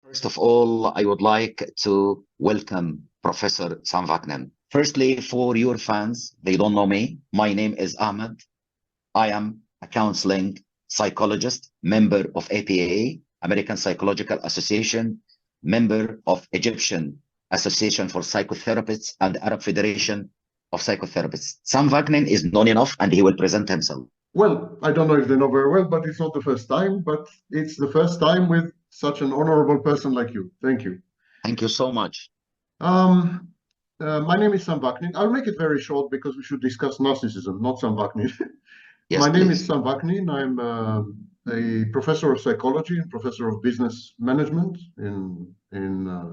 First of all, I would like to welcome Professor Faكنين. Firstly, for your fans, they don't know me. My name is Ahmed. I am a counseling psychologist, member of APA, American Psychological Association, member of Egyptian Association for Psychotherapists and Arab Federation of Psychotherapists. Faكنين is known enough and he will present himself. Well, I don't know if they know very well, but it's not the first time, but it's the first time with such an honorable person like you. Thank you. Thank you so much. My name is Faكنين. I'll make it very short because we should discuss narcissism, not Faكnين. Yes, My name please. is Faكnين. I'm a professor of psychology and professor of business management in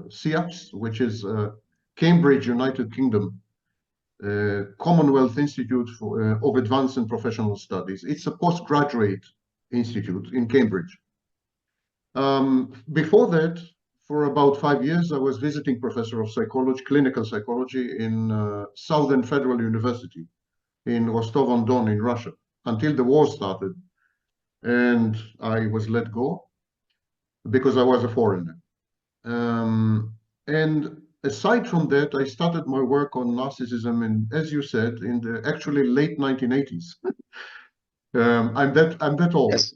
CIAPS, which is Cambridge, United Kingdom, Commonwealth Institute of Advanced and Professional Studies. It's a postgraduate institute in Cambridge. Before that, for about 5 years, I was visiting professor of psychology, clinical psychology in Southern Federal University in Rostov-on-Don in Russia until the war started. And I was let go because I was a foreigner. And aside from that, I started my work on narcissism, and as you said, in the actually late 1980s. I'm that old. Yes.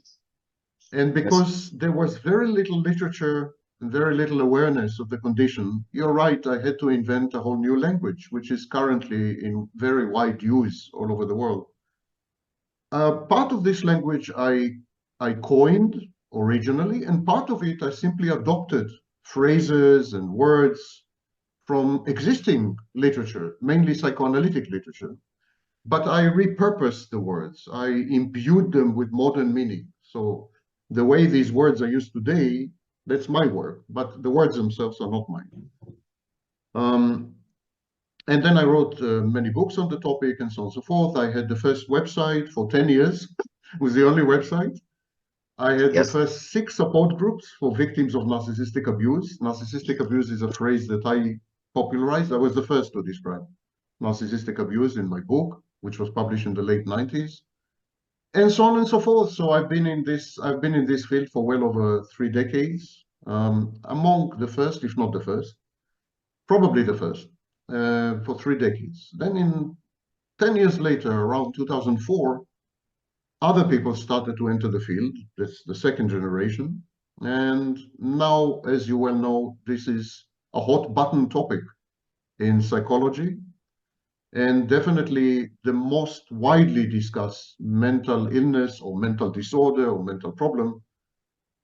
And because there was very little literature and very little awareness of the condition, you're right, I had to invent a whole new language, which is currently in very wide use all over the world. Part of this language I coined originally, and part of it I simply adopted phrases and words from existing literature, mainly psychoanalytic literature. But I repurposed the words. I imbued them with modern meaning. So the way these words are used today, that's my work, but the words themselves are not mine. And then I wrote many books on the topic and so on and so forth. I had the first website for 10 years. It was the only website. I had the first 6 support groups for victims of narcissistic abuse. Narcissistic abuse is a phrase that I popularized. I was the first to describe narcissistic abuse in my book, which was published in the late 90s, and so on and so forth. So I've been in this field for well over 3 decades, among the first, if not the first, probably the first, for 3 decades. Then in 10 years later, around 2004, other people started to enter the field. That's the second generation. And now, as you well know, this is a hot button topic in psychology, and definitely the most widely discussed mental illness or mental disorder or mental problem,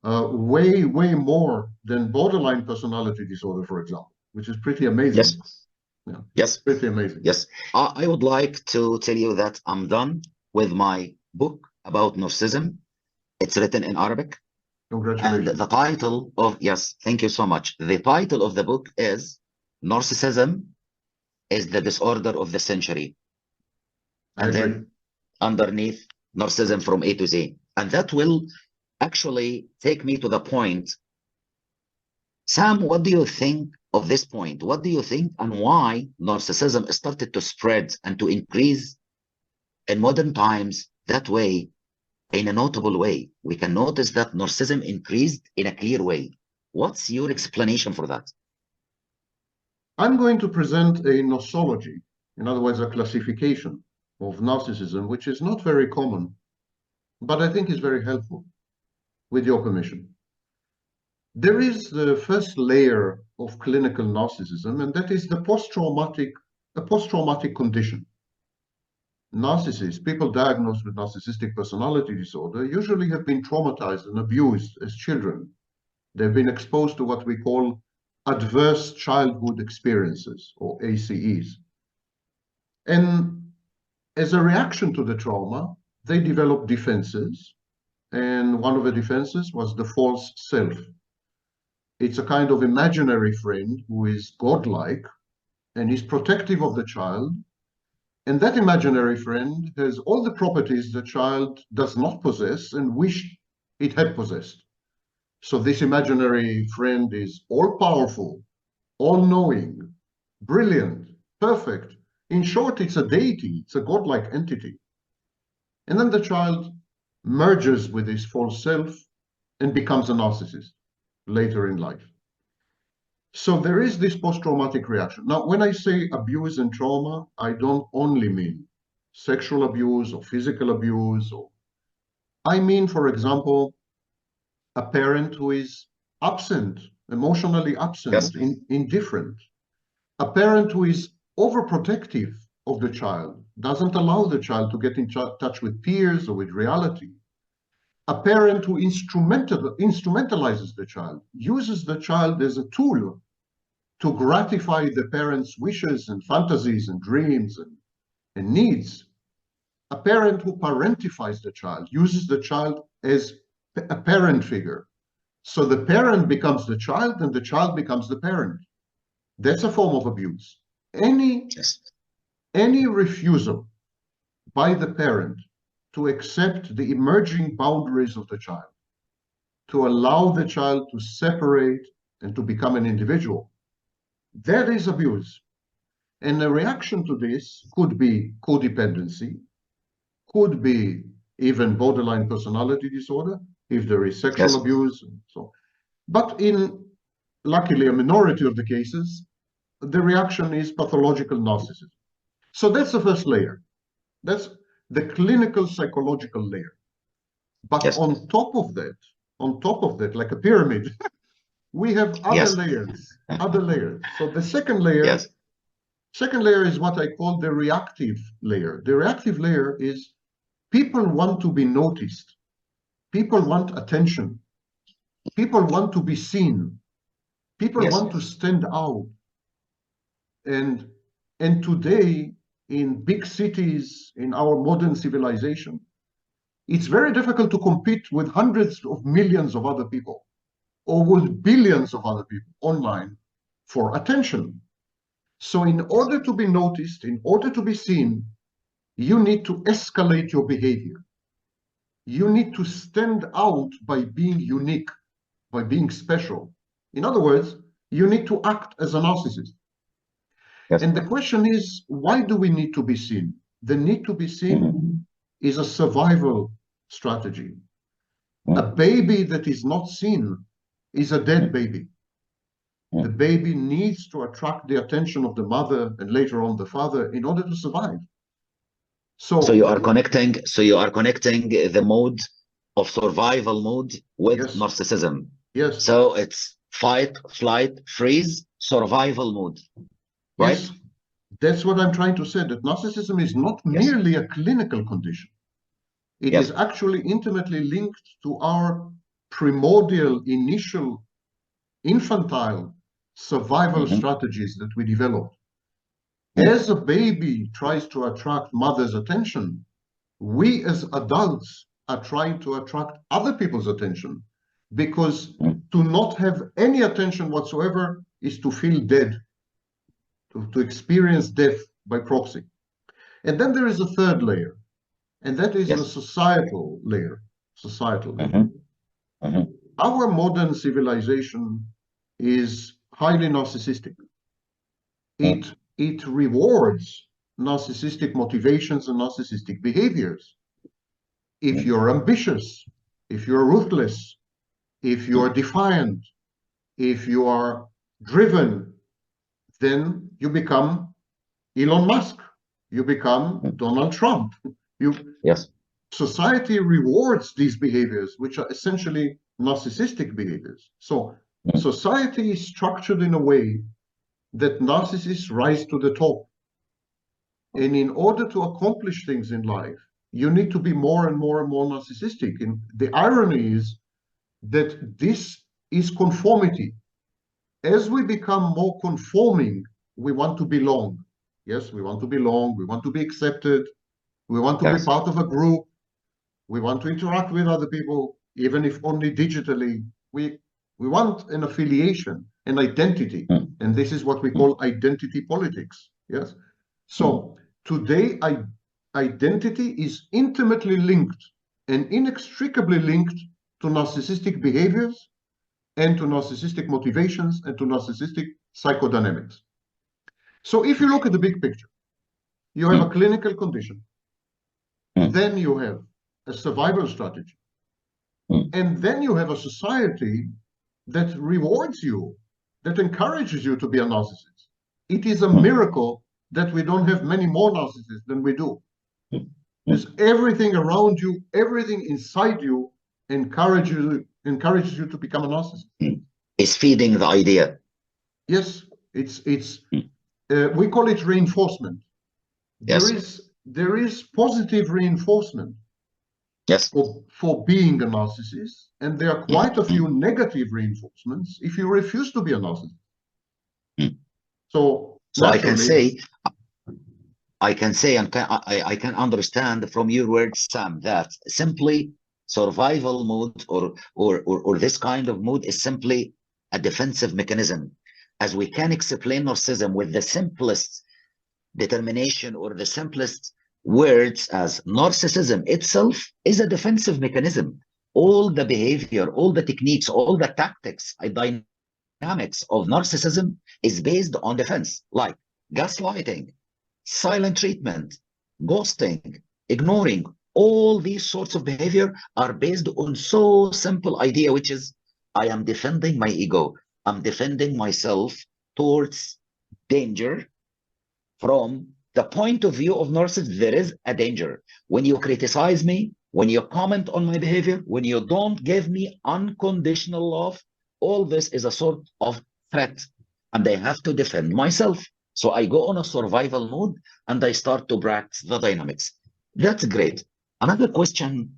way more than borderline personality disorder, for example, which is pretty amazing. Yes. Yeah, yes. Pretty amazing. Yes. I would like to tell you that I'm done with my book about narcissism. It's written in Arabic. Congratulations. And the title of, yes, thank you so much. The title of the book is Narcissism is the Disorder of the Century. And then underneath, narcissism from A to Z. And that will actually take me to the point. Sam, what do you think of this point? What do you think and why narcissism started to spread and to increase in modern times that way, in a notable way? We can notice that narcissism increased in a clear way. What's your explanation for that? I'm going to present a nosology, in other words, a classification of narcissism, which is not very common, but I think is very helpful, with your permission. There is the first layer of clinical narcissism, and that is the post-traumatic condition. Narcissists, people diagnosed with narcissistic personality disorder, usually have been traumatized and abused as children. They've been exposed to what we call adverse childhood experiences, or ACEs. And as a reaction to the trauma, they developed defenses. And one of the defenses was the false self. It's a kind of imaginary friend who is godlike and is protective of the child. And that imaginary friend has all the properties the child does not possess and wish it had possessed. So this imaginary friend is all-powerful, all-knowing, brilliant, perfect. In short, it's a deity, it's a godlike entity. And then the child merges with his false self and becomes a narcissist later in life. So there is this post-traumatic reaction. Now, when I say abuse and trauma, I don't only mean sexual abuse or physical abuse, or I mean, for example, a parent who is absent, emotionally absent, indifferent, a parent who is overprotective of the child, doesn't allow the child to get in touch with peers or with reality, a parent who instrumentalizes the child, uses the child as a tool to gratify the parent's wishes and fantasies and dreams and needs, a parent who parentifies the child, uses the child as a parent figure. So the parent becomes the child and the child becomes the parent. That's a form of abuse. Any refusal by the parent to accept the emerging boundaries of the child, to allow the child to separate and to become an individual, that is abuse. And the reaction to this could be codependency, could be even borderline personality disorder, if there is sexual abuse. And so, but in, luckily, a minority of the cases, the reaction is pathological narcissism. So that's the first layer. That's the clinical psychological layer. But on top of that, like a pyramid, we have other layers, other layers. So the second layer, second layer is what I call the reactive layer. The reactive layer is people want to be noticed. People want attention. People want to be seen. People want to stand out. And today, in big cities, in our modern civilization, it's very difficult to compete with hundreds of millions of other people or with billions of other people online for attention. So in order to be noticed, in order to be seen, you need to escalate your behavior. You need to stand out by being unique, by being special. In other words, you need to act as a narcissist. And the question is, why do we need to be seen? The need to be seen is a survival strategy. A baby that is not seen is a dead baby. The baby needs to attract the attention of the mother and later on the father in order to survive. So you are connecting the mode of survival mode with narcissism. Yes. So it's fight, flight, freeze, survival mode. Right? Yes. That's what I'm trying to say, that narcissism is not merely a clinical condition. It is actually intimately linked to our primordial, initial, infantile survival strategies that we developed. As a baby tries to attract mother's attention, we as adults are trying to attract other people's attention, because to not have any attention whatsoever is to feel dead, to experience death by proxy. And then there is a third layer, and that is the societal layer. Our modern civilization is highly narcissistic. It rewards narcissistic motivations and narcissistic behaviors. If you're ambitious, if you're ruthless, if you're defiant, if you are driven, then you become Elon Musk, you become Donald Trump. Society rewards these behaviors, which are essentially narcissistic behaviors. So society is structured in a way that narcissists rise to the top. And in order to accomplish things in life, you need to be more and more and more narcissistic. And the irony is that this is conformity. As we become more conforming, we want to belong. Yes, we want to belong, we want to be accepted, we want to be part of a group, we want to interact with other people, even if only digitally. We want an affiliation, an identity. And this is what we call identity politics. Yes. So today, identity is intimately linked and inextricably linked to narcissistic behaviors and to narcissistic motivations and to narcissistic psychodynamics. So if you look at the big picture, you have a clinical condition, then you have a survival strategy, and then you have a society that rewards you, that encourages you to be a narcissist. It is a miracle that we don't have many more narcissists than we do. Because everything around you, everything inside you encourages you to become a narcissist. It's feeding the idea. Yes, we call it reinforcement. Yes. There is positive reinforcement. Yes. For being a narcissist, and there are quite a few negative reinforcements if you refuse to be a narcissist. So I can say, and I can understand from your words, Sam, that simply survival mode or this kind of mood is simply a defensive mechanism, as we can explain narcissism with the simplest determination or the simplest words as narcissism itself is a defensive mechanism. All the behavior, all the techniques, all the tactics, dynamics of narcissism is based on defense, like gaslighting, silent treatment, ghosting, ignoring. All these sorts of behavior are based on so simple idea, which is I am defending my ego. I'm defending myself towards danger. From the point of view of narcissism, there is a danger. When you criticize me, when you comment on my behavior, when you don't give me unconditional love, all this is a sort of threat, and I have to defend myself. So I go on a survival mode, and I start to practice the dynamics. That's great. Another question,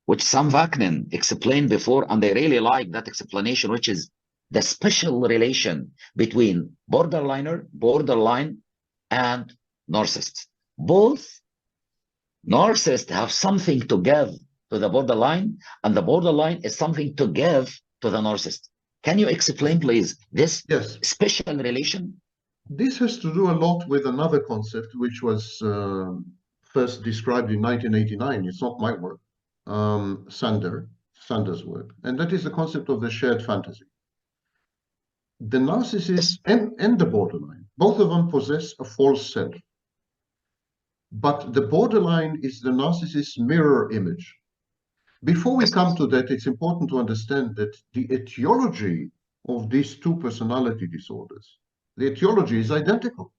which Sam Vaknin explained before, and I really like that explanation, which is the special relation between borderline, and narcissists. Both narcissists have something to give to the borderline, and the borderline is something to give to the narcissist. Can you explain, please, this special relation? This has to do a lot with another concept, which was first described in 1989. It's not my work, Sanders' work, and that is the concept of the shared fantasy. The narcissist and the borderline, both of them possess a false self. But the borderline is the narcissist's mirror image. Before we come to that, it's important to understand that the etiology of these two personality disorders, the etiology is identical.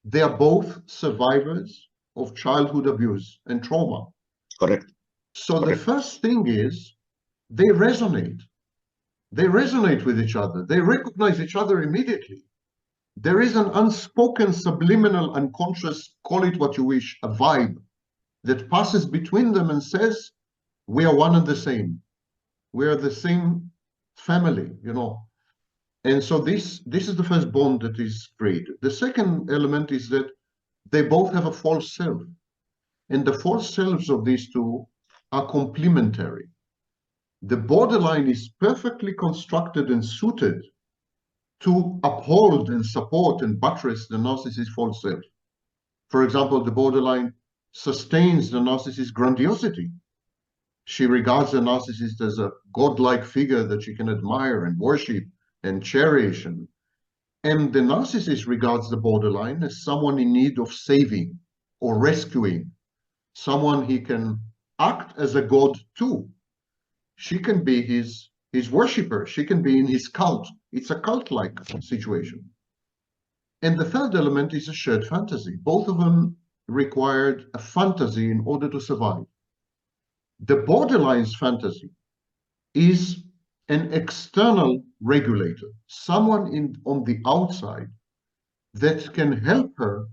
They are both survivors of childhood abuse and trauma. Correct. So the first thing is they resonate. They resonate with each other. They recognize each other immediately. There is an unspoken, subliminal, unconscious, call it what you wish, a vibe that passes between them and says, we are one and the same. We are the same family, you know. And so this is the first bond that is created. The second element is that they both have a false self. And the false selves of these two are complementary. The borderline is perfectly constructed and suited to uphold and support and buttress the narcissist's false self. For example, the borderline sustains the narcissist's grandiosity. She regards the narcissist as a godlike figure that she can admire and worship and cherish. And the narcissist regards the borderline as someone in need of saving or rescuing, someone he can act as a god too. She can be his worshiper. She can be in his cult. It's a cult-like situation. And the third element is a shared fantasy. Both of them required a fantasy in order to survive. The borderline's fantasy is an external regulator, someone on the outside that can help her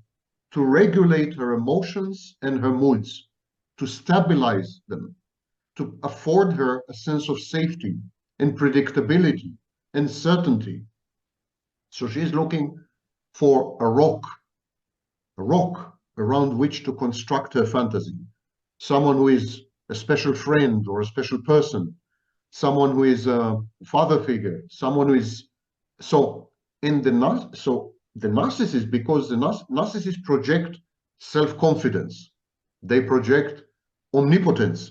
to regulate her emotions and her moods, to stabilize them, to afford her a sense of safety and predictability and certainty. So she's looking for a rock around which to construct her fantasy. Someone who is a special friend or a special person, someone who is a father figure, someone who is so the narcissist, because the narcissists project self-confidence, they project omnipotence,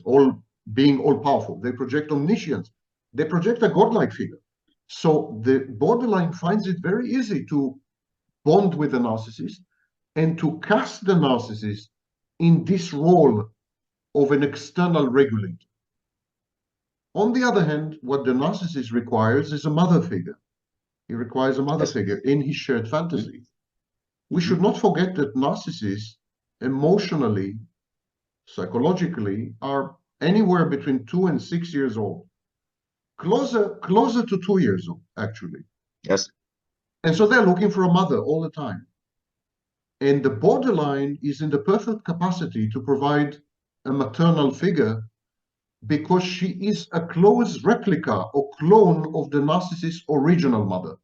being all powerful, they project omniscience, they project a godlike figure. So the borderline finds it very easy to bond with the narcissist and to cast the narcissist in this role of an external regulator. On the other hand, what the narcissist requires is a mother figure. He requires a mother figure in his shared fantasy. We should not forget that narcissists emotionally, psychologically, are anywhere between 2 and 6 years old. Closer to 2 years old, actually. Yes. And so they're looking for a mother all the time. And the borderline is in the perfect capacity to provide a maternal figure because she is a close replica or clone of the narcissist's original mother.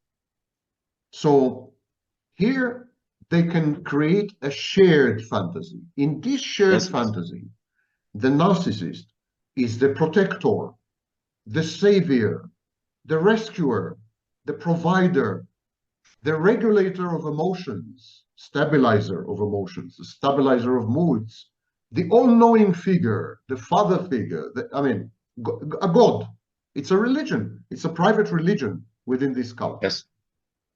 So here they can create a shared fantasy. In this shared fantasy, the narcissist is the protector, the savior, the rescuer, the provider, the regulator of emotions, stabilizer of emotions, the stabilizer of moods, the all-knowing figure, the father figure, a god. It's a religion. It's a private religion within this cult. Yes.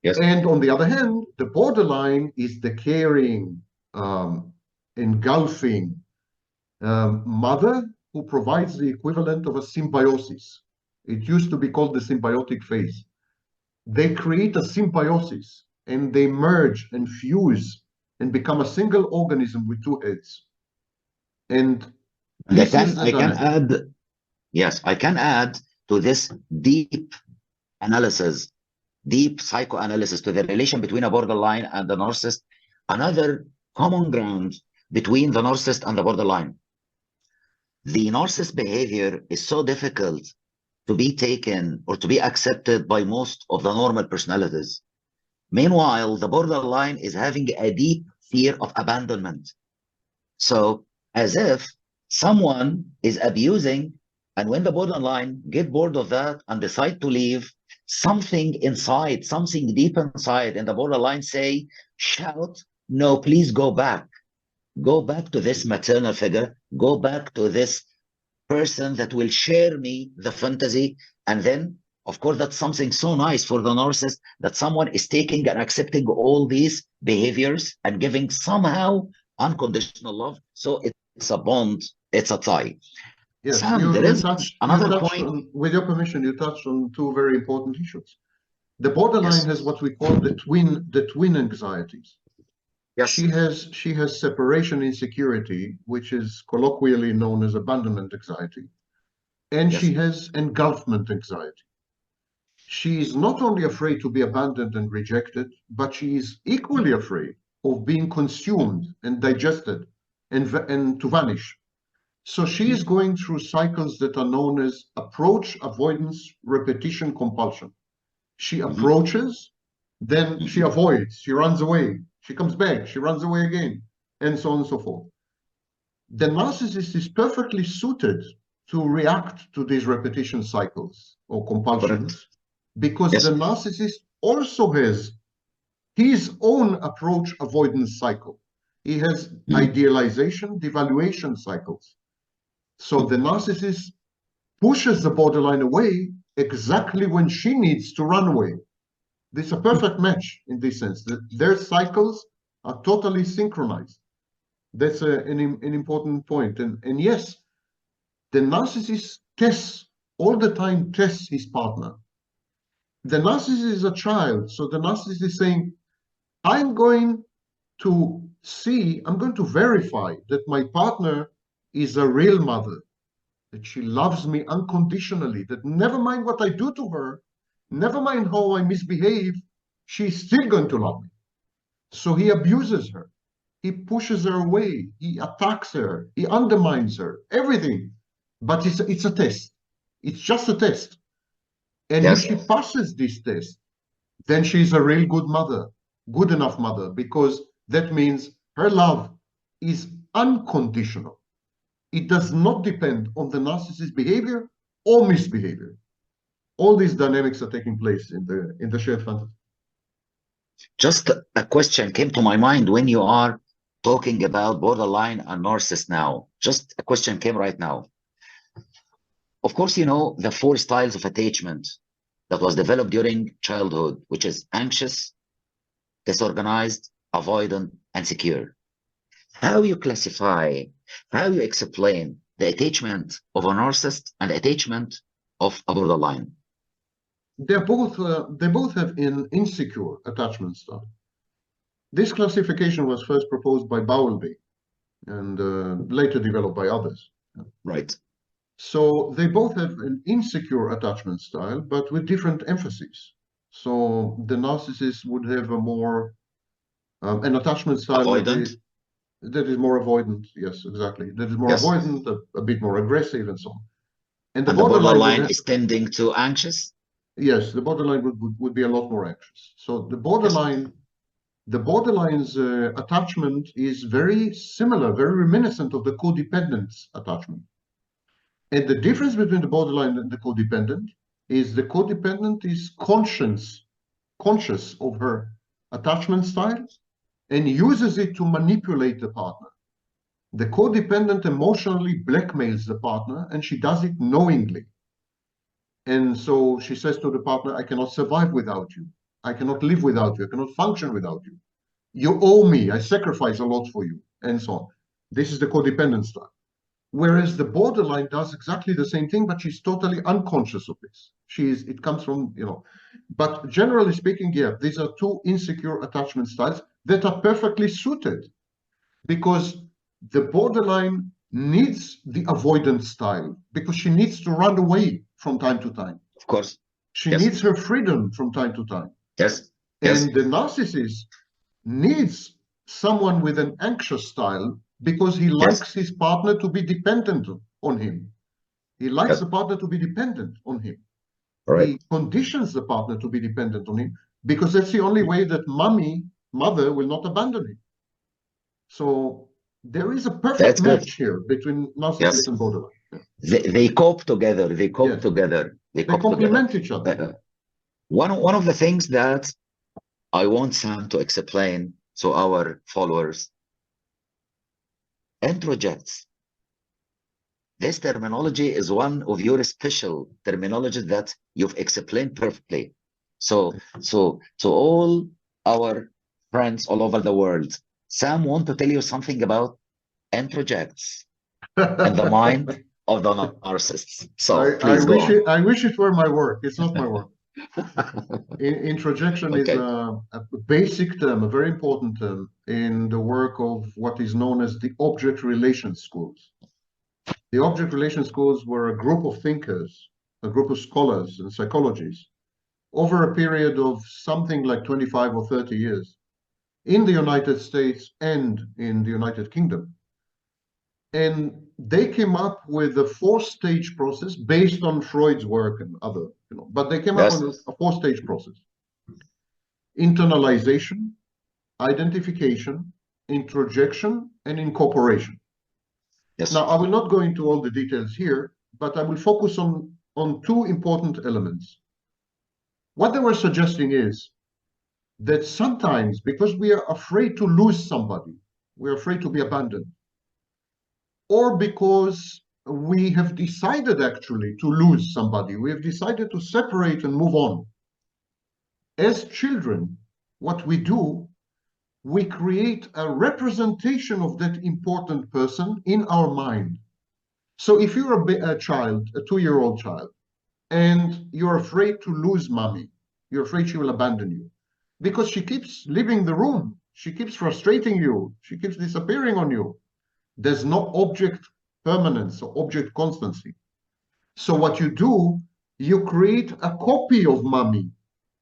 Yes. And on the other hand, the borderline is the caring, engulfing mother who provides the equivalent of a symbiosis. It used to be called the symbiotic phase. They create a symbiosis and they merge and fuse and become a single organism with two heads. And I can add to this deep analysis, deep psychoanalysis to the relation between a borderline and the narcissist, another common ground between the narcissist and the borderline. The narcissist behavior is so difficult to be taken or to be accepted by most of the normal personalities. Meanwhile, the borderline is having a deep fear of abandonment. So as if someone is abusing, and when the borderline get bored of that and decide to leave, something inside, something deep inside in the borderline say, shout, no, please go back. Go back to this maternal figure. Go back to this person that will share me the fantasy. And then, of course, that's something so nice for the narcissist that someone is taking and accepting all these behaviors and giving somehow unconditional love. So it's a bond, it's a tie. Yes, Sam, there is another point. With your permission, you touched on two very important issues. The borderline has what we call the twin anxieties. Yes. She has separation insecurity, which is colloquially known as abandonment anxiety, and she has engulfment anxiety. She is not only afraid to be abandoned and rejected, but she is equally afraid of being consumed and digested and to vanish. So she is going through cycles that are known as approach, avoidance, repetition, compulsion. She approaches, then she avoids, she runs away, she comes back, she runs away again, and so on and so forth. The narcissist is perfectly suited to react to these repetition cycles or compulsions because the narcissist also has his own approach avoidance cycle. He has idealization, devaluation cycles. So the narcissist pushes the borderline away exactly when she needs to run away. This is a perfect match in this sense. Their cycles are totally synchronized. That's an important point. And yes, the narcissist all the time tests his partner. The narcissist is a child, so the narcissist is saying, I'm going to verify that my partner is a real mother, that she loves me unconditionally, that never mind what I do to her, never mind how I misbehave, she's still going to love me. So he abuses her. He pushes her away. He attacks her. He undermines her. Everything. But it's a test. It's just a test. And if she passes this test, then she's a real good mother, good enough mother, because that means her love is unconditional. It does not depend on the narcissist's behavior or misbehavior. All these dynamics are taking place in the shared fantasy. Just a question came to my mind when you are talking about borderline and narcissist now. Just a question came right now. Of course, you know the 4 styles of attachment that was developed during childhood, which is anxious, disorganized, avoidant, and secure. How you classify, how you explain the attachment of a narcissist and the attachment of a borderline? they both have an insecure attachment style. This classification was first proposed by Bowlby and later developed by others. Right. So they both have an insecure attachment style, but with different emphases. So the narcissist would have a more an attachment style Avoidant. that is more avoidant. Yes, exactly. That is more Yes. avoidant, a bit more aggressive, and so on. And And the borderline is tending to anxious. Yes, the borderline would be a lot more anxious. So the borderline, the borderline's attachment is very similar, very reminiscent of the codependent attachment. And the difference between the borderline and the codependent is the codependent is conscious of her attachment style and uses it to manipulate the partner. The codependent emotionally blackmails the partner, and she does it knowingly. And so she says to the partner, I cannot survive without you. I cannot live without you. I cannot function without you. You owe me. I sacrifice a lot for you, and so on. This is the codependent style. Whereas the borderline does exactly the same thing, but she's totally unconscious of this. It comes from, but generally speaking, yeah, these are two insecure attachment styles that are perfectly suited, because the borderline needs the avoidance style because she needs to run away from time to time. Of course. She needs her freedom from time to time. Yes. And the narcissist needs someone with an anxious style because he likes his partner to be dependent on him. He likes the partner to be dependent on him. Right. He conditions the partner to be dependent on him because that's the only way that mother will not abandon him. So there is a perfect match here between narcissist and borderline. They cope together. They cope together. They complement each other. One of the things that I want Sam to explain to our followers, introjects. This terminology is one of your special terminologies that you've explained perfectly. So to all our friends all over the world, Sam want to tell you something about introjects in the mind of the narcissist. So please go on. I wish it were my work. It's not my work. Introjection is a basic term, a very important term in the work of what is known as the object relation schools. The object relation schools were a group of thinkers, a group of scholars and psychologists over a period of something like 25 or 30 years in the United States and in the United Kingdom. And they came up with a 4-stage process based on Freud's work and other, but they came up with a 4-stage process. Internalization, identification, introjection, and incorporation. Now, I will not go into all the details here, but I will focus on 2 important elements. What they were suggesting is that sometimes, because we are afraid to lose somebody, we're afraid to be abandoned, or because we have decided actually to lose somebody, we have decided to separate and move on. As children, what we do, we create a representation of that important person in our mind. So if you're a child, a 2-year-old child, and you're afraid to lose mommy, you're afraid she will abandon you, because she keeps leaving the room, she keeps frustrating you, she keeps disappearing on you. There's no object permanence or object constancy. So what you do, you create a copy of mommy,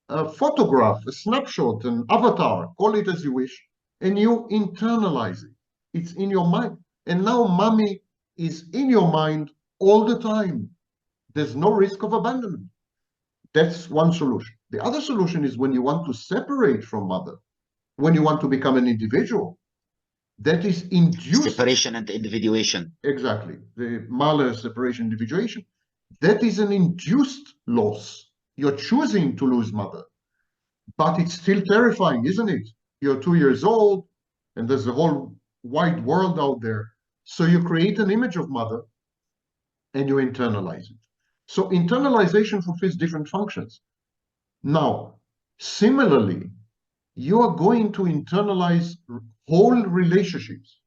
a photograph, a snapshot, an avatar, call it as you wish, and you internalize it. It's in your mind. And now mommy is in your mind all the time. There's no risk of abandonment. That's one solution. The other solution is when you want to separate from mother, when you want to become an individual, that is induced. Separation and individuation. Exactly. The Mahler separation individuation. That is an induced loss. You're choosing to lose mother. But it's still terrifying, isn't it? You're 2 years old, and there's a whole wide world out there. So you create an image of mother, and you internalize it. So internalization fulfills different functions. Now, similarly, you are going to internalize whole relationships.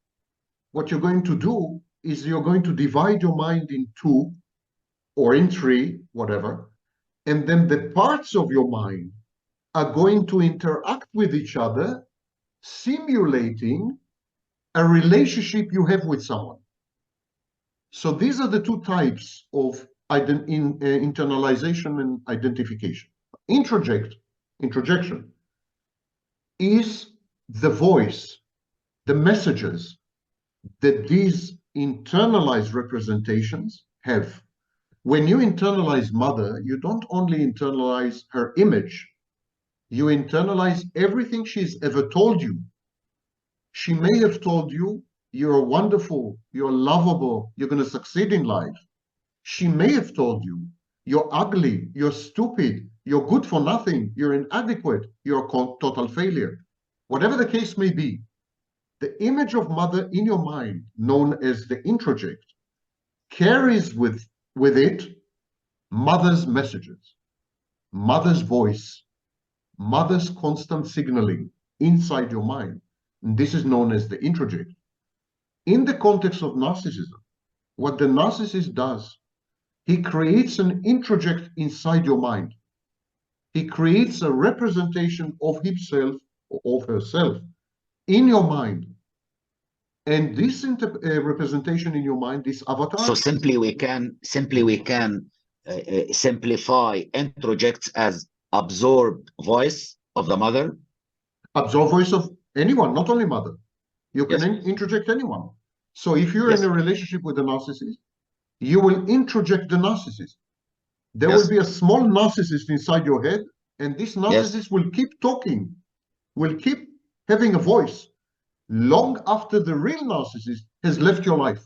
What you're going to do is you're going to divide your mind in 2 or in 3, whatever, And then the parts of your mind are going to interact with each other, simulating a relationship you have with someone. So these are the two types of internalization and identification. Introjection is the voice, the messages that these internalized representations have. When you internalize mother, you don't only internalize her image, you internalize everything she's ever told you. She may have told you, you're wonderful, you're lovable, you're going to succeed in life. She may have told you, you're ugly, you're stupid, you're good for nothing, you're inadequate, you're a total failure. Whatever the case may be, the image of mother in your mind, known as the introject, carries with it mother's messages, mother's voice, mother's constant signaling inside your mind. And this is known as the introject. In the context of narcissism, what the narcissist does, he creates an introject inside your mind. He creates a representation of himself or of herself in your mind. And this representation in your mind, this avatar. So simply we can simplify introjects as absorbed voice of the mother. Absorb voice of anyone, not only mother. You can introject anyone. So if you're in a relationship with a narcissist, you will introject the narcissist. There will be a small narcissist inside your head, and this narcissist will keep talking, will keep having a voice long after the real narcissist has left your life.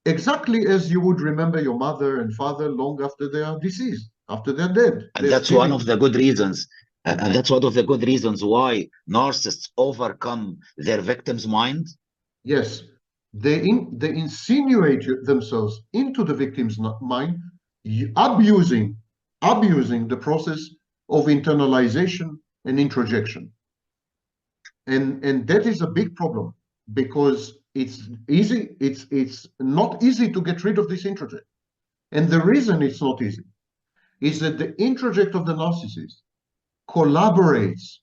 Exactly as you would remember your mother and father long after they are deceased, after they're dead. And that's one of the good reasons. And that's one of the good reasons why narcissists overcome their victim's mind. Yes, they insinuate themselves into the victim's mind, abusing the process of internalization and introjection. And that is a big problem, because it's not easy to get rid of this introject. And the reason it's not easy is that the introject of the narcissist collaborates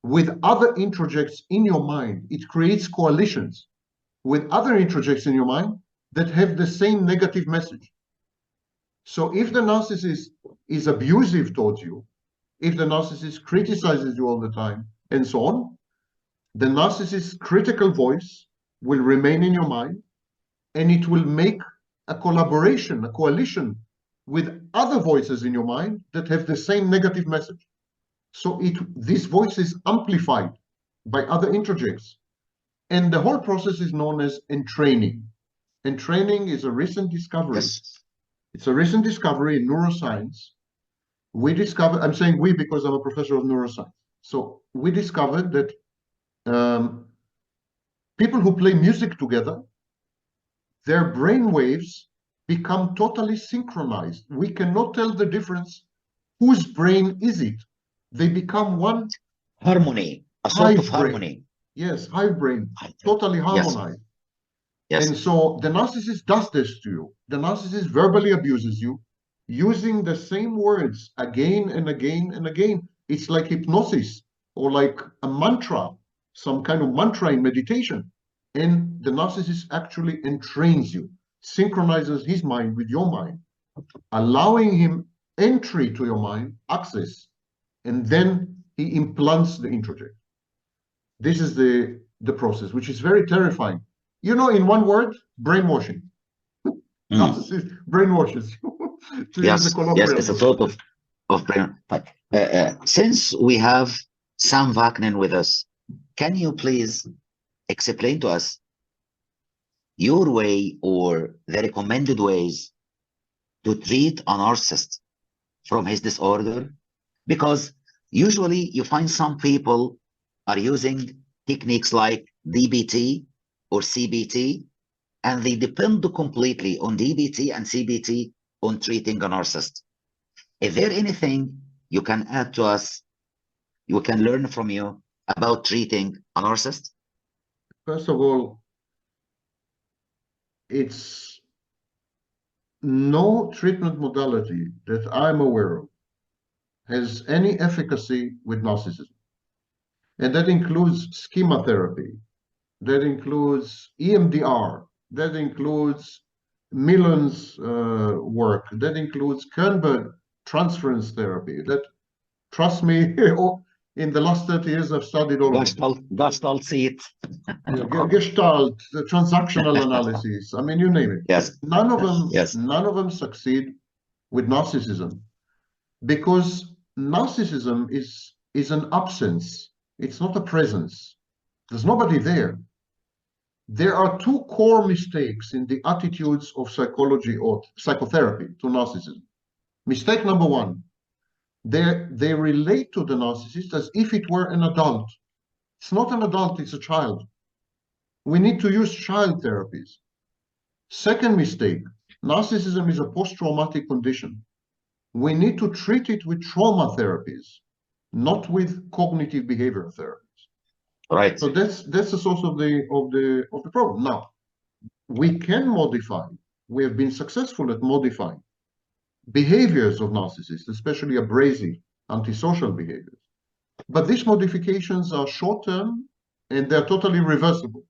with other introjects in your mind. It creates coalitions with other introjects in your mind that have the same negative message. So if the narcissist is abusive towards you, if the narcissist criticizes you all the time, and so on, the narcissist's critical voice will remain in your mind, and it will make a collaboration, a coalition with other voices in your mind that have the same negative message. So this voice is amplified by other introjects. And the whole process is known as entraining. Entraining is a recent discovery. Yes. It's a recent discovery in neuroscience. We discovered, I'm saying we because I'm a professor of neuroscience. So we discovered that people who play music together, their brain waves become totally synchronized. We cannot tell the difference. Whose brain is it? They become one. Harmony, a sort of harmony. Yes, hive brain, totally harmonized. Yes. And so the narcissist does this to you. The narcissist verbally abuses you using the same words again and again and again. It's like hypnosis or like a mantra, some kind of mantra in meditation. And the narcissist actually entrains you, synchronizes his mind with your mind, allowing him entry to your mind, access, and then he implants the introject. This is the process, which is very terrifying. You know, in one word, brainwashing. Narcissist brainwashes you. Yes, it's a sort of brain. But since we have Sam Vaknin with us, can you please explain to us your way or the recommended ways to treat a narcissist from his disorder? Because usually you find some people are using techniques like DBT or CBT, and they depend completely on DBT and CBT on treating a narcissist. Is there anything you can add to us, you can learn from you about treating a narcissist? First of all, it's no treatment modality that I'm aware of has any efficacy with narcissism. And that includes schema therapy, that includes EMDR, that includes Millen's work, that includes Kernberg transference therapy. That, trust me, in the last 30 years I've studied all of them. Gestalt seat. Gestalt, the transactional analysis, I mean, you name it. Yes. None of them, yes. none of them succeed with narcissism, because narcissism is an absence. It's not a presence. There's nobody there. There are two core mistakes in the attitudes of psychology or psychotherapy to narcissism. Mistake number one, they relate to the narcissist as if it were an adult. It's not an adult, it's a child. We need to use child therapies. Second mistake, narcissism is a post-traumatic condition. We need to treat it with trauma therapies, not with cognitive behavioral therapies. Right. So that's the source of the problem. Now, we can modify. We have been successful at modifying behaviors of narcissists, especially abrasive, antisocial behaviors. But these modifications are short-term and they're totally reversible.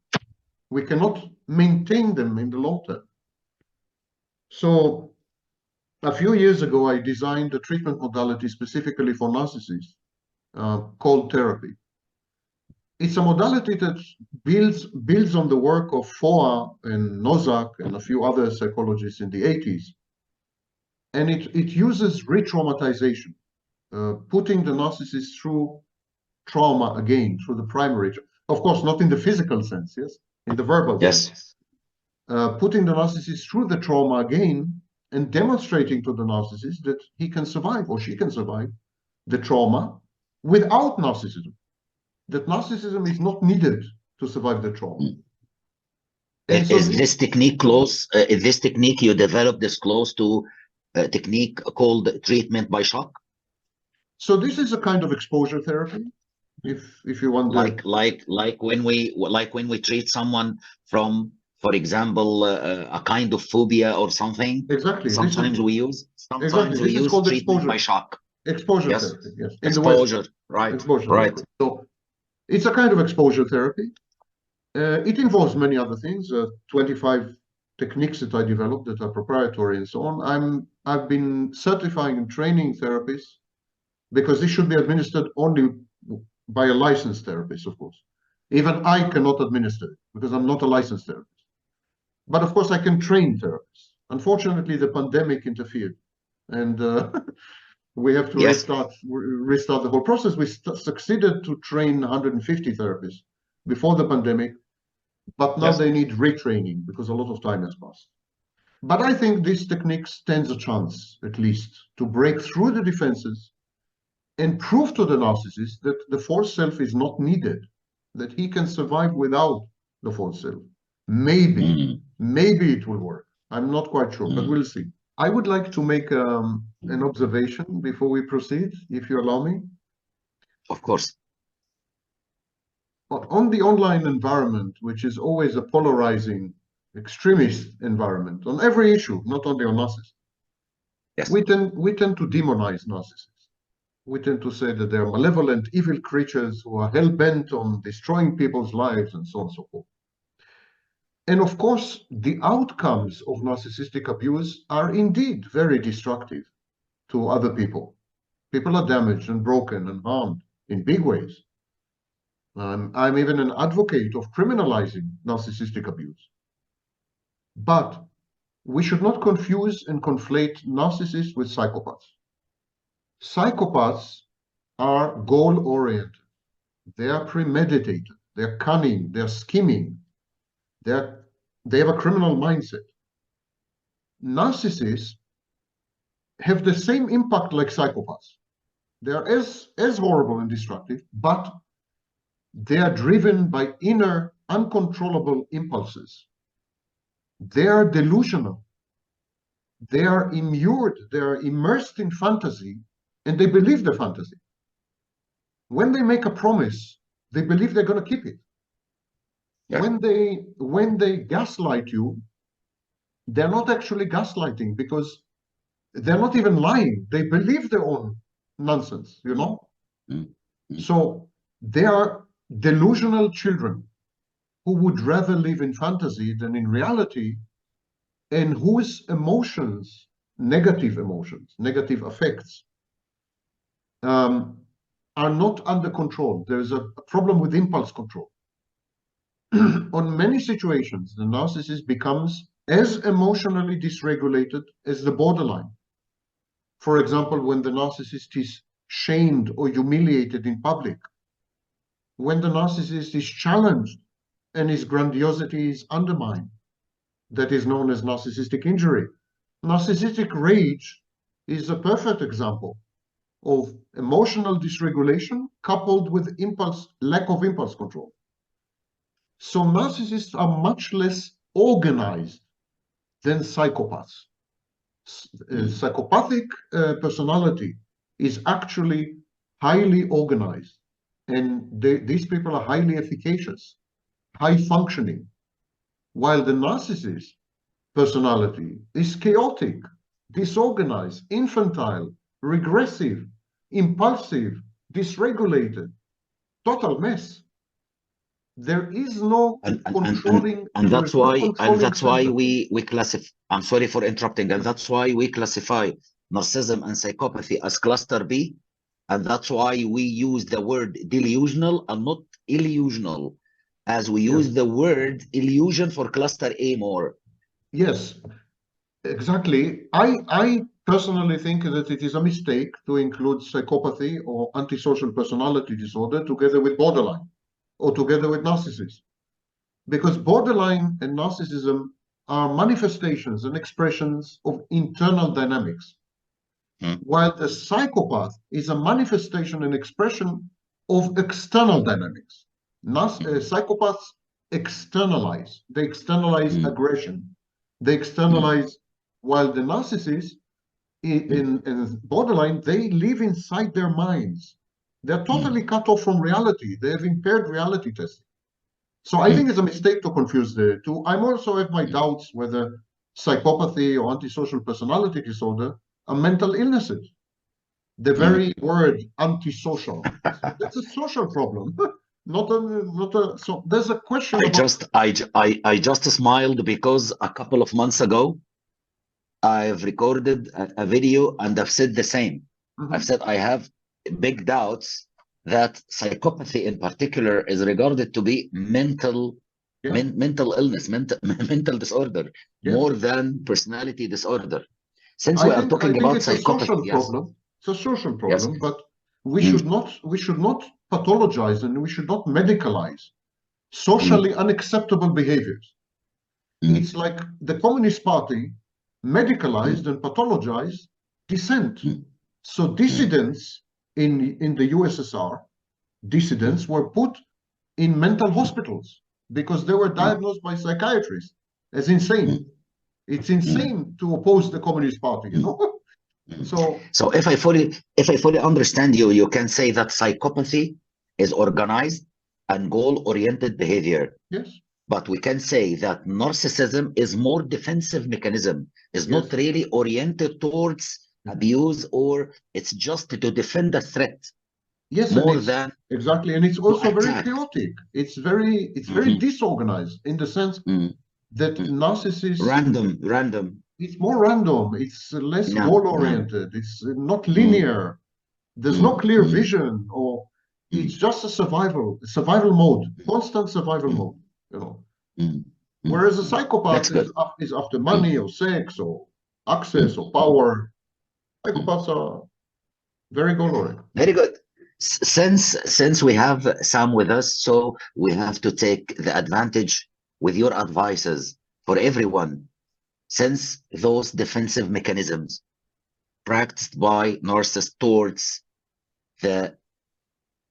We cannot maintain them in the long term. So a few years ago, I designed a treatment modality specifically for narcissists called therapy. It's a modality that builds on the work of Foa and Nozak and a few other psychologists in the 80s. And it uses re-traumatization, putting the narcissist through trauma again, through the primary, of course, not in the physical sense, yes, in the verbal sense. Putting the narcissist through the trauma again and demonstrating to the narcissist that he can survive or she can survive the trauma without narcissism. That narcissism is not needed to survive the trauma. And is this technique close? Is this technique you developed this close to a technique called treatment by shock? So this is a kind of exposure therapy, if you want. Like when we treat someone from, for example, a kind of phobia or something. Exactly. Sometimes we use treatment by shock. Exposure therapy. Yes. Exposure. Right. Exposure right. Therapy. So it's a kind of exposure therapy. It involves many other things. 25 techniques that I developed that are proprietary and so on. I've been certifying and training therapists because this should be administered only by a licensed therapist, of course. Even I cannot administer it because I'm not a licensed therapist. But of course, I can train therapists. Unfortunately, the pandemic interfered, and we have to restart the whole process. We succeeded to train 150 therapists before the pandemic, but now they need retraining because a lot of time has passed. But I think this technique stands a chance, at least, to break through the defenses and prove to the narcissist that the false self is not needed, that he can survive without the false self. Maybe it will work. I'm not quite sure, but we'll see. I would like to make an observation before we proceed, if you allow me. Of course. On the online environment, which is always a polarizing, extremist environment, on every issue, not only on narcissists, we tend to demonize narcissists. We tend to say that they're malevolent, evil creatures who are hell-bent on destroying people's lives and so on and so forth. And of course, the outcomes of narcissistic abuse are indeed very destructive to other people. People are damaged and broken and harmed in big ways. I'm even an advocate of criminalizing narcissistic abuse. But we should not confuse and conflate narcissists with psychopaths. Psychopaths are goal-oriented. They are premeditated. They're cunning. They're scheming. They have a criminal mindset. Narcissists have the same impact like psychopaths. They are as horrible and destructive, but they are driven by inner, uncontrollable impulses. They are delusional. They are immured. They are immersed in fantasy, and they believe the fantasy. When they make a promise, they believe they're going to keep it. Yeah. When they gaslight you, they're not actually gaslighting, because they're not even lying. They believe their own nonsense, you know? So they are delusional children who would rather live in fantasy than in reality, and whose emotions, negative effects, are not under control. There's a problem with impulse control. On many situations, the narcissist becomes as emotionally dysregulated as the borderline. For example, when the narcissist is shamed or humiliated in public, when the narcissist is challenged and his grandiosity is undermined, that is known as narcissistic injury. Narcissistic rage is a perfect example of emotional dysregulation coupled with lack of impulse control. So narcissists are much less organized than psychopaths. Psychopathic personality is actually highly organized, and these people are highly efficacious, high functioning, while the narcissist personality is chaotic, disorganized, infantile, regressive, impulsive, dysregulated, total mess. There is no controlling, and that's why we classify. I'm sorry for interrupting, and that's why we classify narcissism and psychopathy as cluster B, and that's why we use the word delusional and not illusional, as we use the word illusion for cluster A more. Yes, exactly. I personally think that it is a mistake to include psychopathy or antisocial personality disorder together with borderline or together with narcissism, because borderline and narcissism are manifestations and expressions of internal dynamics, while the psychopath is a manifestation and expression of external dynamics. Psychopaths externalize. They externalize aggression. They externalize, while the narcissists in borderline, they live inside their minds. They're totally cut off from reality. They have impaired reality testing. So I think it's a mistake to confuse the two. I also have my doubts whether psychopathy or antisocial personality disorder are mental illnesses. The very word antisocial, that's a social problem. So there's a question. I just smiled because a couple of months ago I've recorded a video and I've said the same. I've said I have big doubts that psychopathy in particular is regarded to be mental illness, mental disorder, more than personality disorder. Since we are talking about psychopathy, it's a social problem, but we should not pathologize, and we should not medicalize socially unacceptable behaviors. It's like the Communist Party medicalized and pathologized dissent. So dissidents in the USSR, dissidents were put in mental hospitals because they were diagnosed by psychiatrists as insane. It's insane to oppose the Communist Party, you know? So if I fully understand you, you can say that psychopathy is organized and goal-oriented behavior. Yes. But we can say that narcissism is more defensive mechanism, is not really oriented towards abuse, or it's just to defend a threat. Yes, more than exactly, and it's also very chaotic. It's very disorganized in the sense that narcissists random. It's more random. It's less goal-oriented. It's not linear. There's no clear vision, or it's just a survival mode, constant survival mode. You know, whereas a psychopath is after money or sex or access or power. Psychopaths are very goal-oriented. Very good. Since we have Sam with us, so we have to take the advantage with your advices for everyone. Since those defensive mechanisms practiced by narcissists towards the,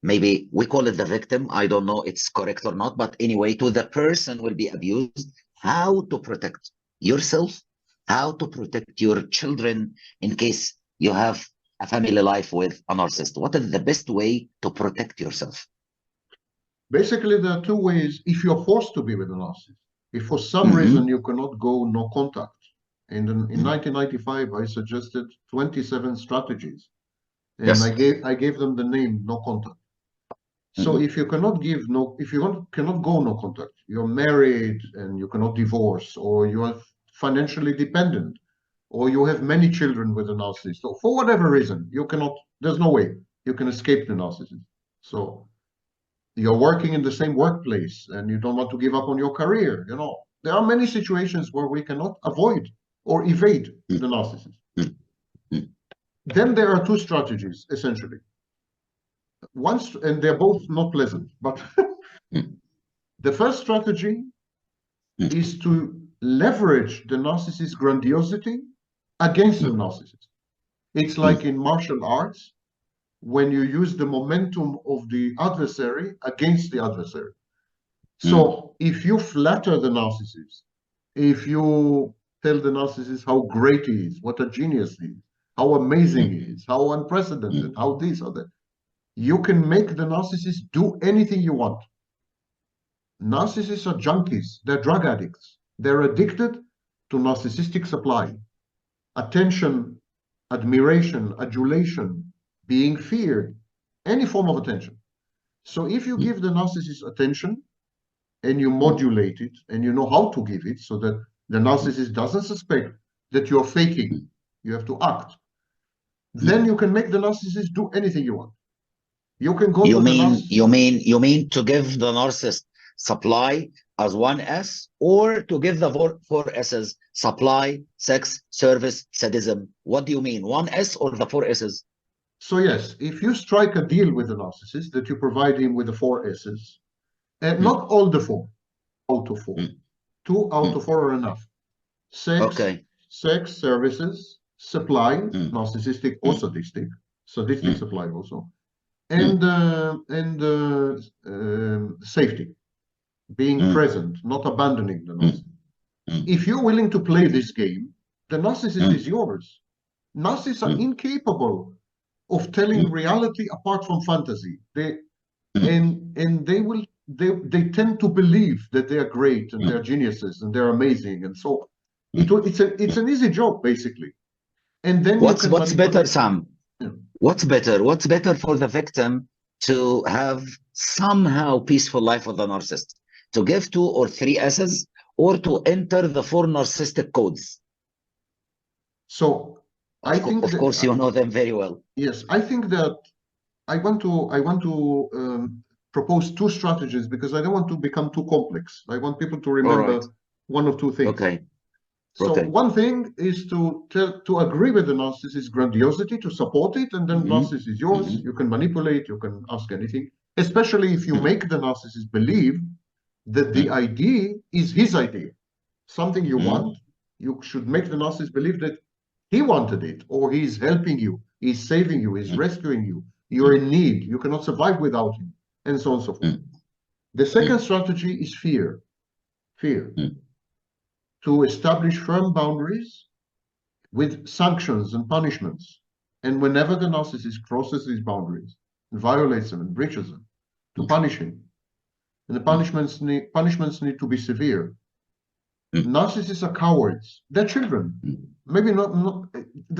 maybe we call it the victim, I don't know it's correct or not, but anyway, to the person will be abused, how to protect yourself, how to protect your children in case you have a family life with a narcissist. What is the best way to protect yourself? Basically, there are two ways. If you're forced to be with a narcissist, if for some reason you cannot go, no contact, And in 1995, I suggested 27 strategies, and Yes. I gave them the name no contact. So if you cannot give no, if you cannot go no contact, you're married and you cannot divorce, or you are financially dependent, or you have many children with a narcissist, or for whatever reason, you cannot, there's no way you can escape the narcissist. So you're working in the same workplace and you don't want to give up on your career. You know, there are many situations where we cannot avoid or evade the narcissist. Then there are two strategies, essentially. Once, and they're both not pleasant, but the first strategy is to leverage the narcissist's grandiosity against the narcissist. It's like in martial arts, when you use the momentum of the adversary against the adversary. So if you flatter the narcissist, if you tell the narcissist how great he is, what a genius he is, how amazing he is, how unprecedented, how this or that, you can make the narcissist do anything you want. Narcissists are junkies, they're drug addicts. They're addicted to narcissistic supply. Attention, admiration, adulation, being feared, any form of attention. So if you give the narcissist attention and you modulate it and you know how to give it so that the narcissist doesn't suspect that you're faking, you have to act, then you can make the narcissist do anything you want. You can go You to mean the you mean to give the narcissist supply as one S, or to give the four S's: supply, sex, service, sadism? What do you mean, one S or the four S's? So yes, if you strike a deal with the narcissist that you provide him with the four S's, and not all the four, out of four, 2 out of 4 are enough. Sex, sex, services, supply, narcissistic or sadistic supply also, and safety, being present, not abandoning the narcissist. If you're willing to play this game, the narcissist is yours. Narcissists are incapable of telling reality apart from fantasy. They tend to believe that they are great and they're geniuses and they're amazing, and so it's an easy job basically. And then what's better, Sam? Yeah. What's better for the victim to have somehow peaceful life with the narcissist? To give 2 or 3 S's, or to enter the 4 narcissistic codes? So I think, of course, you know them very well. Yes, I think that I want to propose 2 strategies because I don't want to become too complex. I want people to remember one of 2 things. Okay. So one thing is to agree with the narcissist's grandiosity, to support it, and then narcissist is yours. You can manipulate, you can ask anything, especially if you make the narcissist believe that the idea is his idea. Something you want, you should make the narcissist believe that he wanted it, or he's helping you, he's saving you, he's rescuing you, you're in need, you cannot survive without him, and so on and so forth. The second strategy is fear. To establish firm boundaries with sanctions and punishments. And whenever the narcissist crosses these boundaries, and violates them and breaches them, to punish him. And the punishments need to be severe. Narcissists are cowards. They're children. Maybe not.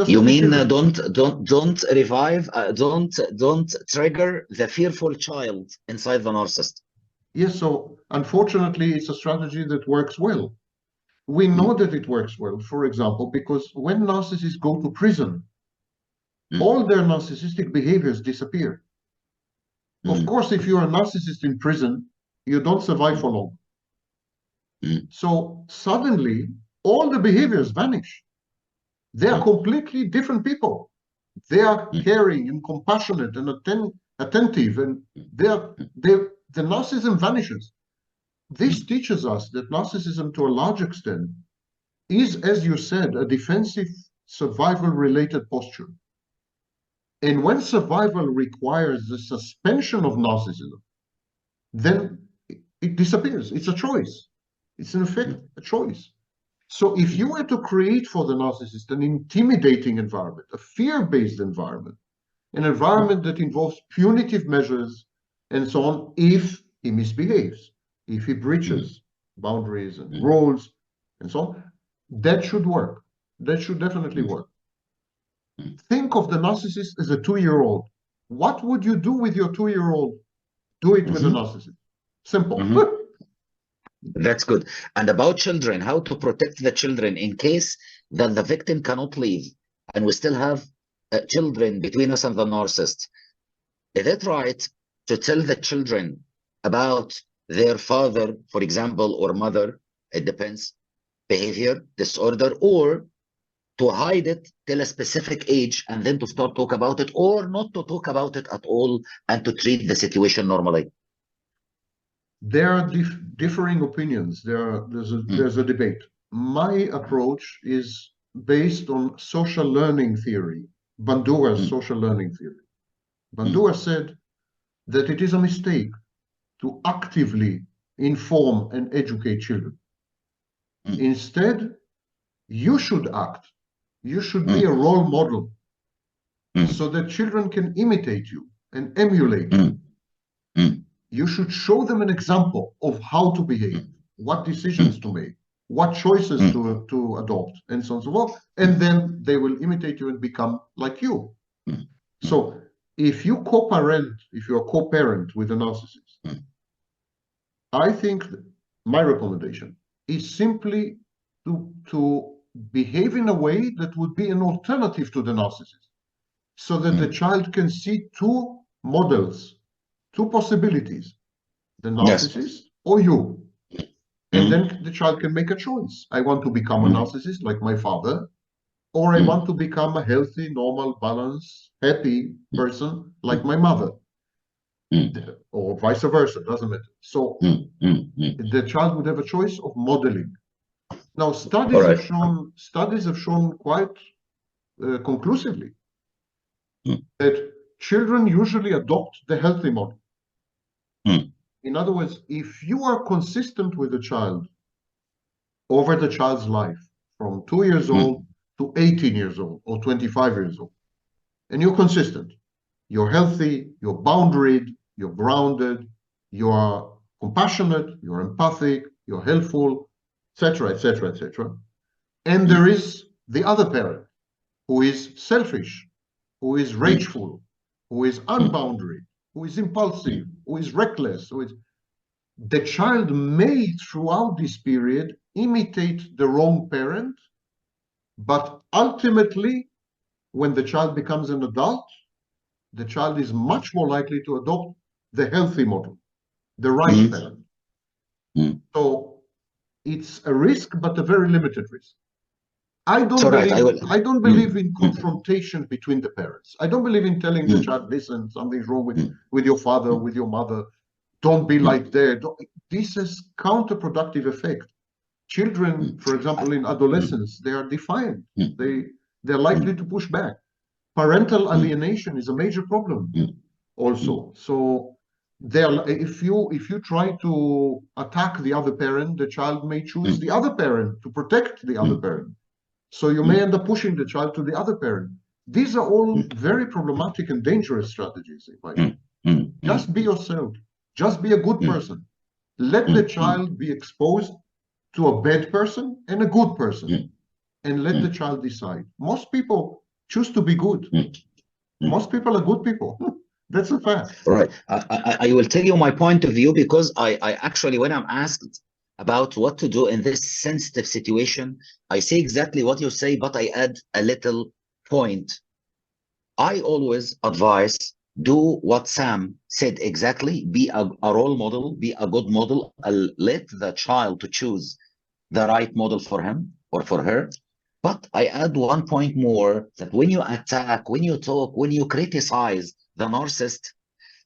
You mean don't revive, don't trigger the fearful child inside the narcissist? Yes. So unfortunately, it's a strategy that works well. We know that it works well, for example, because when narcissists go to prison, all their narcissistic behaviors disappear. Of course, if you're a narcissist in prison, you don't survive for long. So suddenly, all the behaviors vanish. They are completely different people. They are caring and compassionate and attentive, and the narcissism vanishes. This teaches us that narcissism, to a large extent, is, as you said, a defensive, survival-related posture. And when survival requires the suspension of narcissism, then it disappears. It's a choice. It's, in effect, a choice. So if you were to create for the narcissist an intimidating environment, a fear-based environment, an environment that involves punitive measures and so on, if he misbehaves, if he breaches boundaries and rules and so on, that should work. That should definitely work. Think of the narcissist as a 2-year-old. What would you do with your 2-year-old? Do it with a narcissist. Simple. That's good. And about children, how to protect the children in case that the victim cannot leave, and we still have children between us and the narcissist. Is it right to tell the children about their father, for example, or mother, it depends, behavior, disorder, or to hide it till a specific age and then to start talk about it, or not to talk about it at all and to treat the situation normally? There are differing opinions. There's a debate. My approach is based on social learning theory, Bandura's social learning theory. Bandura said that it is a mistake to actively inform and educate children. Instead, you should act. You should be a role model so that children can imitate you and emulate you. You should show them an example of how to behave, what decisions to make, what choices to adopt, and so on and so forth. And then they will imitate you and become like you. So if you co-parent, if you're a co-parent with a narcissist, I think my recommendation is simply to behave in a way that would be an alternative to the narcissist, so that the child can see two models, two possibilities, the narcissist or you. And then the child can make a choice. I want to become a narcissist like my father, or I want to become a healthy, normal, balanced, happy person like my mother, or vice versa, doesn't matter. So the child would have a choice of modeling. Now, studies have shown quite conclusively that children usually adopt the healthy model. In other words, if you are consistent with the child over the child's life from 2 years old to 18 years old or 25 years old, and you're consistent, you're healthy, you're boundaried, you're grounded, you are compassionate, you're empathic, you're helpful, etc., etc., etc. And there is the other parent who is selfish, who is rageful, who is unboundaried, who is impulsive, who is reckless, the child may, throughout this period, imitate the wrong parent, but ultimately, when the child becomes an adult, the child is much more likely to adopt the healthy model, the right parent. So it's a risk, but a very limited risk. I don't believe in confrontation between the parents. I don't believe in telling the child, listen, something's wrong with your father, with your mother. Don't be like that. This has counterproductive effect. Children, for example, in adolescence, they are defiant. They're likely to push back. Parental alienation is a major problem also. So if you try to attack the other parent, the child may choose the other parent to protect the other parent. So you may end up pushing the child to the other parent. These are all very problematic and dangerous strategies, in my view. Just be yourself. Just be a good person. Let the child be exposed to a bad person and a good person, and let the child decide. Most people choose to be good. Most people are good people. That's a fact. Right. I will tell you my point of view, because I actually, when I'm asked about what to do in this sensitive situation, I say exactly what you say, but I add a little point. I always advise, do what Sam said exactly, be a role model, be a good model, let the child to choose the right model for him or for her. But I add one point more, that when you attack, when you talk, when you criticize the narcissist,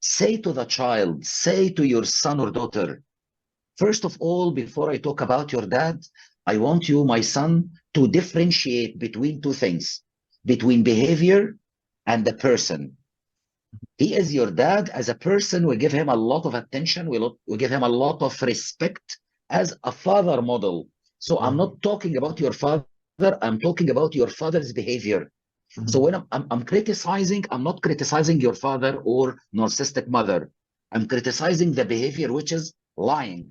say to the child, say to your son or daughter, first of all, before I talk about your dad, I want you, my son, to differentiate between two things, between behavior and the person. He is your dad as a person. We give him a lot of attention. We give him a lot of respect as a father model. So I'm not talking about your father. I'm talking about your father's behavior. So when I'm criticizing, I'm not criticizing your father or narcissistic mother. I'm criticizing the behavior, which is lying.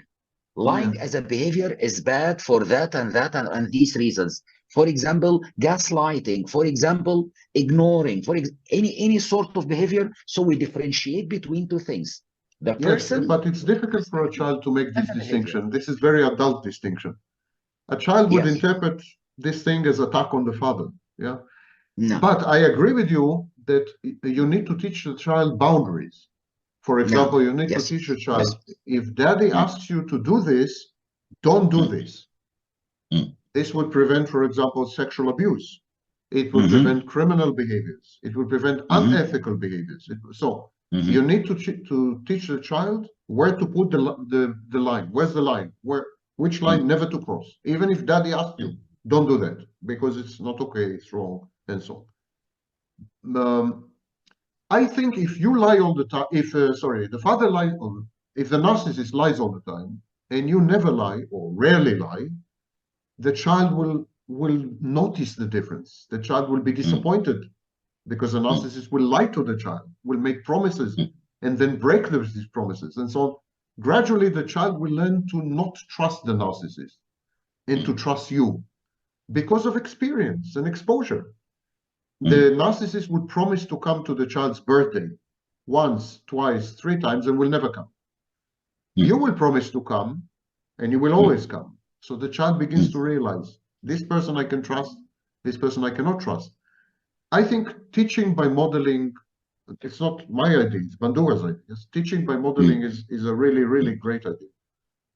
Lying as a behavior is bad for that and these reasons. for example, gaslighting, for example, ignoring, any sort of behavior. So we differentiate between two things. The person, yes, but it's difficult for a child to make this and the distinction. This is very adult distinction. A child would Yes. interpret this thing as attack on the father. Yeah. No. But I agree with you that you need to teach the child boundaries. For example, you need Yes. to teach a child, Yes. if daddy asks you to do this, don't do this. Mm. This would prevent, for example, sexual abuse. It would prevent criminal behaviors. It would prevent unethical behaviors. So you need to teach the child where to put the line. Where's the line? Which line never to cross. Even if daddy asks you, don't do that because it's not okay, it's wrong, and so on. I think if you lie all the time, if the father lies if the narcissist lies all the time and you never lie or rarely lie, the child will notice the difference. The child will be disappointed because the narcissist will lie to the child, will make promises and then break these promises. And so gradually the child will learn to not trust the narcissist and to trust you because of experience and exposure. The narcissist would promise to come to the child's birthday once, twice, 3 times and will never come. You will promise to come and you will always come. So the child begins to realize this person I can trust, this person I cannot trust. I think teaching by modeling, it's not my idea, it's Bandura's idea. Teaching by modeling is a really, really great idea.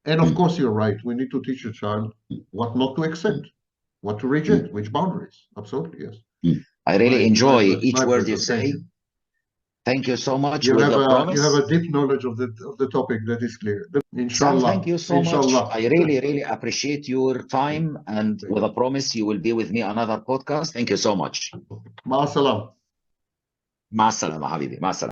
And of course, you're right. We need to teach a child what not to accept, what to reject, which boundaries. Absolutely, yes. I really enjoy each word you pleasure. say. Thank you so much. You with have the a promise. you have a deep knowledge of the topic, that is clear. Sam, Inshallah. thank you so Inshallah. much. I really, really appreciate your time, and with a promise, you will be with me another podcast. Thank you so much. مع السلامة. مع السلامة حبيبي. مع السلامة.